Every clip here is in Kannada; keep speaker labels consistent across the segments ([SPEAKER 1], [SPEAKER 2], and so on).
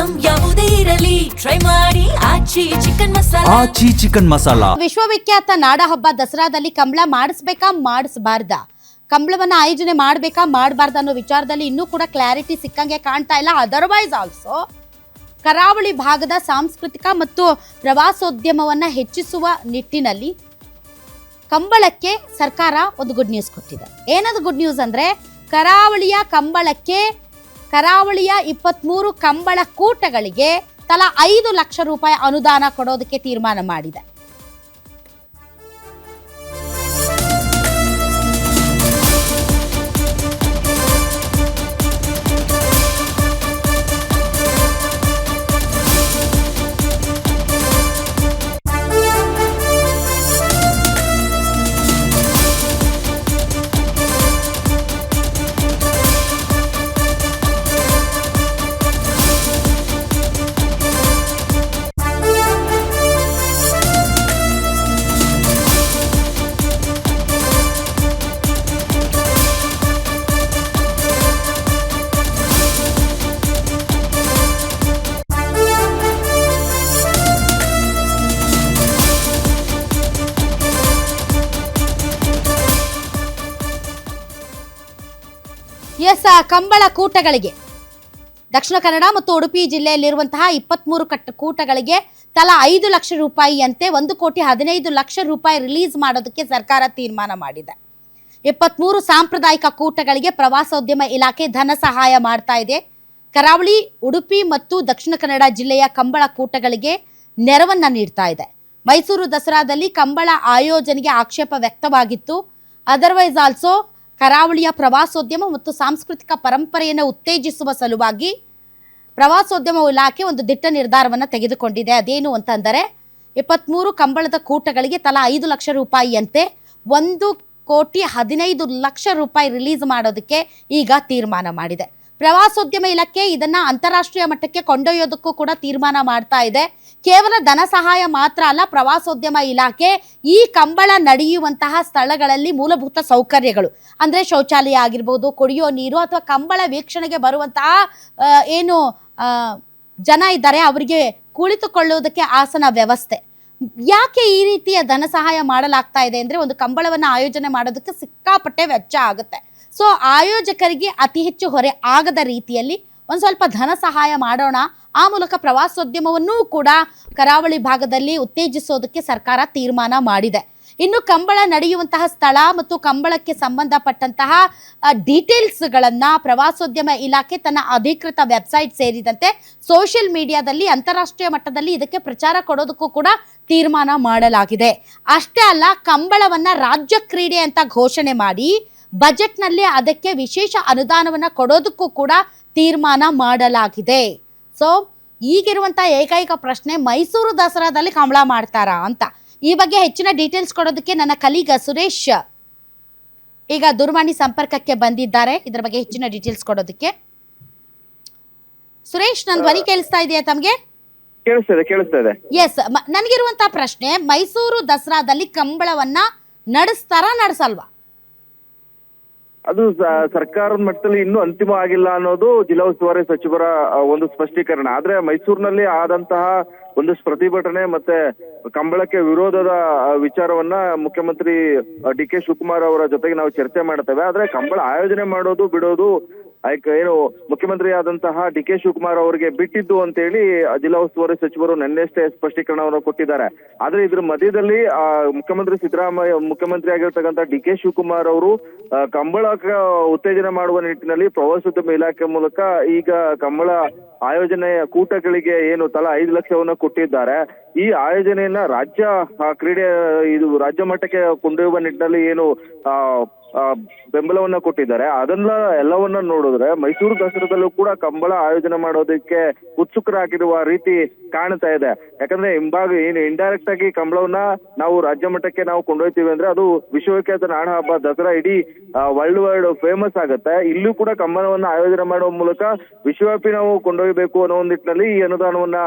[SPEAKER 1] ಐಟಂ ಯಾವುದೇ ಇರಲಿ ಟ್ರೈ ಮಾಡಿ ಆಚಿ ಚಿಕನ್ ಮಸಾಲಾ.
[SPEAKER 2] ವಿಶ್ವವಿಖ್ಯಾತ ನಾಡಹಬ್ಬ ದಸರಾದಲ್ಲಿ ಕಂಬಳ ಮಾಡಿಸ್ಬೇಕಾ ಮಾಡಿಸಬಾರ್ದಾ, ಕಂಬಳವನ್ನ ಆಯೋಜನೆ ಮಾಡ್ಬೇಕಾ ಮಾಡಬಾರ್ದ ಅನ್ನೋ ವಿಚಾರದಲ್ಲಿ ಇನ್ನೂ ಕೂಡ ಕ್ಲಾರಿಟಿ ಸಿಕ್ಕಂಗೆ ಕಾಣ್ತಾ ಇಲ್ಲ. ಅದರ್ವೈಸ್ ಆಲ್ಸೋ ಕರಾವಳಿ ಭಾಗದ ಸಾಂಸ್ಕೃತಿಕ ಮತ್ತು ಪ್ರವಾಸೋದ್ಯಮವನ್ನ ಹೆಚ್ಚಿಸುವ ನಿಟ್ಟಿನಲ್ಲಿ ಕಂಬಳಕ್ಕೆ ಸರ್ಕಾರ ಒಂದು ಗುಡ್ ನ್ಯೂಸ್ ಕೊಟ್ಟಿದೆ. ಏನದು ಗುಡ್ ನ್ಯೂಸ್ ಅಂದ್ರೆ, ಕರಾವಳಿಯ 23 ಕಂಬಳ ಕೂಟಗಳಿಗೆ ತಲಾ 5 ಲಕ್ಷ ರೂಪಾಯಿ ಅನುದಾನ ಕೊಡೋದಕ್ಕೆ ತೀರ್ಮಾನ ಮಾಡಿದೆ. ಕಂಬಳ ಕೂಟಗಳಿಗೆ ದಕ್ಷಿಣ ಕನ್ನಡ ಮತ್ತು ಉಡುಪಿ ಜಿಲ್ಲೆಯಲ್ಲಿರುವಂತಹ 23 ಕೂಟಗಳಿಗೆ ತಲಾ 5 ಲಕ್ಷ ರೂಪಾಯಿಯಂತೆ 1,15,00,000 ರೂಪಾಯಿ ರಿಲೀಸ್ ಮಾಡೋದಕ್ಕೆ ಸರ್ಕಾರ ತೀರ್ಮಾನ ಮಾಡಿದೆ. 23 ಸಾಂಪ್ರದಾಯಿಕ ಕೂಟಗಳಿಗೆ ಪ್ರವಾಸೋದ್ಯಮ ಇಲಾಖೆ ಧನ ಸಹಾಯ ಮಾಡ್ತಾ ಇದೆ. ಕರಾವಳಿ, ಉಡುಪಿ ಮತ್ತು ದಕ್ಷಿಣ ಕನ್ನಡ ಜಿಲ್ಲೆಯ ಕಂಬಳ ಕೂಟಗಳಿಗೆ ನೆರವನ್ನ ನೀಡ್ತಾ ಇದೆ. ಮೈಸೂರು ದಸರಾದಲ್ಲಿ ಕಂಬಳ ಆಯೋಜನೆಗೆ ಆಕ್ಷೇಪ ವ್ಯಕ್ತವಾಗಿತ್ತು. ಅದರ್ವೈಸ್ ಆಲ್ಸೋ ಕರಾವಳಿಯ ಪ್ರವಾಸೋದ್ಯಮ ಮತ್ತು ಸಾಂಸ್ಕೃತಿಕ ಪರಂಪರೆಯನ್ನು ಉತ್ತೇಜಿಸುವ ಸಲುವಾಗಿ ಪ್ರವಾಸೋದ್ಯಮ ಇಲಾಖೆ ಒಂದು ದಿಟ್ಟ ನಿರ್ಧಾರವನ್ನು ತೆಗೆದುಕೊಂಡಿದೆ. ಅದೇನು ಅಂತಂದರೆ, 23 ಕಂಬಳದ ಕೂಟಗಳಿಗೆ ತಲಾ 5 ಲಕ್ಷ ರೂಪಾಯಿಯಂತೆ 1,15,00,000 ರೂಪಾಯಿ ರಿಲೀಸ್ ಮಾಡೋದಕ್ಕೆ ಈಗ ತೀರ್ಮಾನ ಮಾಡಿದೆ. ಪ್ರವಾಸೋದ್ಯಮ ಇಲಾಖೆ ಇದನ್ನ ಅಂತಾರಾಷ್ಟ್ರೀಯ ಮಟ್ಟಕ್ಕೆ ಕೊಂಡೊಯ್ಯೋದಕ್ಕೂ ಕೂಡ ತೀರ್ಮಾನ ಮಾಡ್ತಾ ಇದೆ. ಕೇವಲ ಧನ ಸಹಾಯ ಮಾತ್ರ ಅಲ್ಲ, ಪ್ರವಾಸೋದ್ಯಮ ಇಲಾಖೆ ಈ ಕಂಬಳ ನಡೆಯುವಂತಹ ಸ್ಥಳಗಳಲ್ಲಿ ಮೂಲಭೂತ ಸೌಕರ್ಯಗಳು ಅಂದ್ರೆ ಶೌಚಾಲಯ ಆಗಿರ್ಬೋದು, ಕುಡಿಯೋ ನೀರು ಅಥವಾ ಕಂಬಳ ವೀಕ್ಷಣೆಗೆ ಬರುವಂತಹ ಏನು ಜನ ಇದ್ದಾರೆ ಅವರಿಗೆ ಕುಳಿತುಕೊಳ್ಳುವುದಕ್ಕೆ ಆಸನ ವ್ಯವಸ್ಥೆ, ಯಾಕೆ ಈ ರೀತಿಯ ಧನ ಸಹಾಯ ಮಾಡಲಾಗ್ತಾ ಇದೆ ಅಂದ್ರೆ, ಒಂದು ಕಂಬಳವನ್ನು ಆಯೋಜನೆ ಮಾಡೋದಕ್ಕೆ ಸಿಕ್ಕಾಪಟ್ಟೆ ವೆಚ್ಚ ಆಗುತ್ತೆ. ಸೊ ಆಯೋಜಕರಿಗೆ ಅತಿ ಹೆಚ್ಚು ಹೊರೆ ಆಗದ ರೀತಿಯಲ್ಲಿ ಒಂದು ಸ್ವಲ್ಪ ಧನ ಸಹಾಯ ಮಾಡೋಣ, ಆ ಮೂಲಕ ಪ್ರವಾಸೋದ್ಯಮವನ್ನೂ ಕೂಡ ಕರಾವಳಿ ಭಾಗದಲ್ಲಿ ಉತ್ತೇಜಿಸೋದಕ್ಕೆ ಸರ್ಕಾರ ತೀರ್ಮಾನ ಮಾಡಿದೆ. ಇನ್ನು ಕಂಬಳ ನಡೆಯುವಂತಹ ಸ್ಥಳ ಮತ್ತು ಕಂಬಳಕ್ಕೆ ಸಂಬಂಧಪಟ್ಟಂತಹ ಡೀಟೇಲ್ಸ್ಗಳನ್ನು ಪ್ರವಾಸೋದ್ಯಮ ಇಲಾಖೆ ತನ್ನ ಅಧಿಕೃತ ವೆಬ್ಸೈಟ್ ಸೇರಿದಂತೆ ಸೋಷಿಯಲ್ ಮೀಡಿಯಾದಲ್ಲಿ ಅಂತಾರಾಷ್ಟ್ರೀಯ ಮಟ್ಟದಲ್ಲಿ ಇದಕ್ಕೆ ಪ್ರಚಾರ ಕೊಡೋದಕ್ಕೂ ಕೂಡ ತೀರ್ಮಾನ ಮಾಡಲಾಗಿದೆ. ಅಷ್ಟೇ ಅಲ್ಲ, ಕಂಬಳವನ್ನ ರಾಜ್ಯ ಕ್ರೀಡೆ ಅಂತ ಘೋಷಣೆ ಮಾಡಿ ಬಜೆಟ್ನಲ್ಲಿ ಅದಕ್ಕೆ ವಿಶೇಷ ಅನುದಾನವನ್ನು ಕೊಡೋದಕ್ಕೂ ಕೂಡ ತೀರ್ಮಾನ ಮಾಡಲಾಗಿದೆ. ಸೊ ಈಗಿರುವಂತಹ ಏಕೈಕ ಪ್ರಶ್ನೆ, ಮೈಸೂರು ದಸರಾದಲ್ಲಿ ಕಂಬಳ ಮಾಡ್ತಾರಾ ಅಂತ. ಈ ಬಗ್ಗೆ ಹೆಚ್ಚಿನ ಡೀಟೇಲ್ಸ್ ಕೊಡೋದಕ್ಕೆ ನನ್ನ ಕಲೀಗ ಸುರೇಶ್ ಈಗ ದೂರವಾಣಿ ಸಂಪರ್ಕಕ್ಕೆ ಬಂದಿದ್ದಾರೆ. ಇದರ ಬಗ್ಗೆ ಹೆಚ್ಚಿನ ಡೀಟೇಲ್ಸ್ ಕೊಡೋದಕ್ಕೆ. ಸುರೇಶ್, ನನ್ನ ಧ್ವನಿ ಕೇಳಿಸ್ತಾ ಇದೆಯಾ ತಮಗೆ?
[SPEAKER 3] ಕೇಳಿಸ್ತಾ
[SPEAKER 2] ಎಸ್, ನನಗಿರುವಂತಹ ಪ್ರಶ್ನೆ, ಮೈಸೂರು ದಸರಾದಲ್ಲಿ ಕಂಬಳವನ್ನ ನಡೆಸ್ತಾರಾ ನಡೆಸಲ್ವಾ?
[SPEAKER 3] ಅದು ಸರ್ಕಾರದ ಮಟ್ಟದಲ್ಲಿ ಇನ್ನೂ ಅಂತಿಮ ಆಗಿಲ್ಲ ಅನ್ನೋದು ಜಿಲ್ಲಾ ಉಸ್ತುವಾರಿ ಸಚಿವರ ಒಂದು ಸ್ಪಷ್ಟೀಕರಣ. ಆದ್ರೆ ಮೈಸೂರಿನಲ್ಲಿ ಆದಂತಹ ಒಂದಷ್ಟು ಪ್ರತಿಭಟನೆ ಮತ್ತೆ ಕಂಬಳಕ್ಕೆ ವಿರೋಧದ ವಿಚಾರವನ್ನ ಮುಖ್ಯಮಂತ್ರಿ ಡಿ.ಕೆ. ಶಿವಕುಮಾರ್ ಅವರ ಜೊತೆಗೆ ನಾವು ಚರ್ಚೆ ಮಾಡ್ತೇವೆ. ಆದ್ರೆ ಕಂಬಳ ಆಯೋಜನೆ ಮಾಡೋದು ಬಿಡೋದು ಏನು ಮುಖ್ಯಮಂತ್ರಿ ಆದಂತಹ ಡಿ.ಕೆ. ಶಿವಕುಮಾರ್ ಅವರಿಗೆ ಬಿಟ್ಟಿದ್ದು ಅಂತ ಹೇಳಿ ಜಿಲ್ಲಾ ಉಸ್ತುವಾರಿ ಸಚಿವರು ನಿನ್ನೆಷ್ಟೇ ಸ್ಪಷ್ಟೀಕರಣವನ್ನು ಕೊಟ್ಟಿದ್ದಾರೆ. ಆದ್ರೆ ಇದ್ರ ಮಧ್ಯದಲ್ಲಿ ಮುಖ್ಯಮಂತ್ರಿ ಸಿದ್ದರಾಮಯ್ಯ ಮುಖ್ಯಮಂತ್ರಿ ಆಗಿರ್ತಕ್ಕಂಥ ಡಿ.ಕೆ. ಶಿವಕುಮಾರ್ ಅವರು ಕಂಬಳಕ್ಕೆ ಉತ್ತೇಜನ ಮಾಡುವ ನಿಟ್ಟಿನಲ್ಲಿ ಪ್ರವಾಸೋದ್ಯಮ ಇಲಾಖೆ ಮೂಲಕ ಈಗ ಕಂಬಳ ಆಯೋಜನೆಯ ಕೂಟಗಳಿಗೆ ಏನು ತಲಾ 5 ಲಕ್ಷವನ್ನ ಕೊಟ್ಟಿದ್ದಾರೆ. ಈ ಆಯೋಜನೆಯನ್ನ ರಾಜ್ಯ ಕ್ರೀಡೆ ಇದು ರಾಜ್ಯ ಮಟ್ಟಕ್ಕೆ ಕೊಂಡೊಯ್ಯುವ ನಿಟ್ಟಿನಲ್ಲಿ ಏನು ಬೆಂಬಲವನ್ನ ಕೊಟ್ಟಿದ್ದಾರೆ. ಅದನ್ನ ಎಲ್ಲವನ್ನ ನೋಡಿದ್ರೆ ಮೈಸೂರು ದಸರಾದಲ್ಲೂ ಕೂಡ ಕಂಬಳ ಆಯೋಜನೆ ಮಾಡೋದಕ್ಕೆ ಉತ್ಸುಕರಾಗಿರುವ ರೀತಿ ಕಾಣ್ತಾ ಇದೆ. ಯಾಕಂದ್ರೆ ಹಿಂಭಾಗ ಏನು ಇಂಡೈರೆಕ್ಟ್ ಆಗಿ ಕಂಬಳವನ್ನ ನಾವು ರಾಜ್ಯ ಮಟ್ಟಕ್ಕೆ ನಾವು ಕೊಂಡೊಯ್ತೀವಿ ಅಂದ್ರೆ ಅದು ವಿಶ್ವವಿಖ್ಯಾತ ನಾಡ ಹಬ್ಬ ದಸರಾ ಇಡೀ ವರ್ಲ್ಡ್ ವೈಡ್ ಫೇಮಸ್ ಆಗುತ್ತೆ. ಇಲ್ಲೂ ಕೂಡ ಕಂಬಳವನ್ನ ಆಯೋಜನೆ ಮಾಡುವ ಮೂಲಕ ವಿಶ್ವವ್ಯಾಪಿ ನಾವು ಕೊಂಡೊಯ್ಯಬೇಕು ಅನ್ನೋ ಒಂದು ನಿಟ್ಟಿನಲ್ಲಿ ಈ ಅನುದಾನವನ್ನ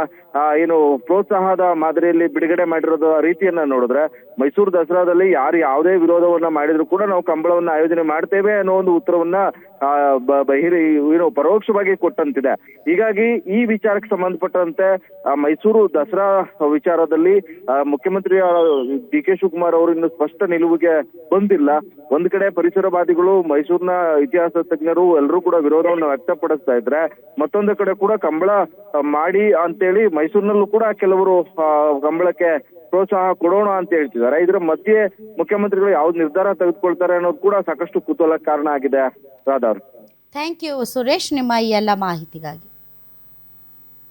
[SPEAKER 3] ಏನು ಪ್ರೋತ್ಸಾಹದ ಮಾದರಿಯಲ್ಲಿ ಬಿಡುಗಡೆ ಮಾಡಿರೋದ ರೀತಿಯನ್ನ ನೋಡಿದ್ರೆ ಮೈಸೂರು ದಸರಾದಲ್ಲಿ ಯಾರು ಯಾವುದೇ ವಿರೋಧವನ್ನ ಮಾಡಿದ್ರು ಕೂಡ ನಾವು ಕಂಬಳವನ್ನ ಆಯೋಜನೆ ಮಾಡ್ತೇವೆ ಅನ್ನೋ ಒಂದು ಉತ್ತರವನ್ನ ಪರೋಕ್ಷವಾಗಿ ಕೊಟ್ಟಂತಿದೆ. ಹೀಗಾಗಿ ಈ ವಿಚಾರಕ್ಕೆ ಸಂಬಂಧಪಟ್ಟಂತೆ ಮೈಸೂರು ದಸರಾ ವಿಚಾರದಲ್ಲಿ ಮುಖ್ಯಮಂತ್ರಿ ಡಿ ಕೆ ಶಿವಕುಮಾರ್ ಅವರು ಇನ್ನು ಸ್ಪಷ್ಟ ನಿಲುವಿಗೆ ಬಂದಿಲ್ಲ. ಒಂದ್ ಕಡೆ ಪರಿಸರವಾದಿಗಳು, ಮೈಸೂರಿನ ಇತಿಹಾಸ ತಜ್ಞರು ಎಲ್ಲರೂ ಕೂಡ ವಿರೋಧವನ್ನು ವ್ಯಕ್ತಪಡಿಸ್ತಾ ಇದ್ರೆ, ಮತ್ತೊಂದು ಕಡೆ ಕೂಡ ಕಂಬಳ ಮಾಡಿ ಅಂತೇಳಿ ಮೈಸೂರಿನಲ್ಲೂ ಕೂಡ ಕೆಲವರು ಕಂಬಳಕ್ಕೆ ಪ್ರೋತ್ಸಾಹ ಕೊಡೋಣ ಅಂತ ಹೇಳ್ತಿದ್ದಾರೆ. ಇದರ ಮಧ್ಯೆ ಮುಖ್ಯಮಂತ್ರಿಗಳು ಯಾವ್ದು ನಿರ್ಧಾರ ತೆಗೆದುಕೊಳ್ತಾರೆ ಅನ್ನೋದು ಕೂಡ ಸಾಕಷ್ಟು ಕುತೂಹಲಕ್ಕೆ ಕಾರಣ ಆಗಿದೆ. ರಾಧಾ.
[SPEAKER 2] ಥ್ಯಾಂಕ್ ಯು ಸುರೇಶ್, ನಿಮ್ಮ ಈ ಎಲ್ಲ ಮಾಹಿತಿಗಾಗಿ.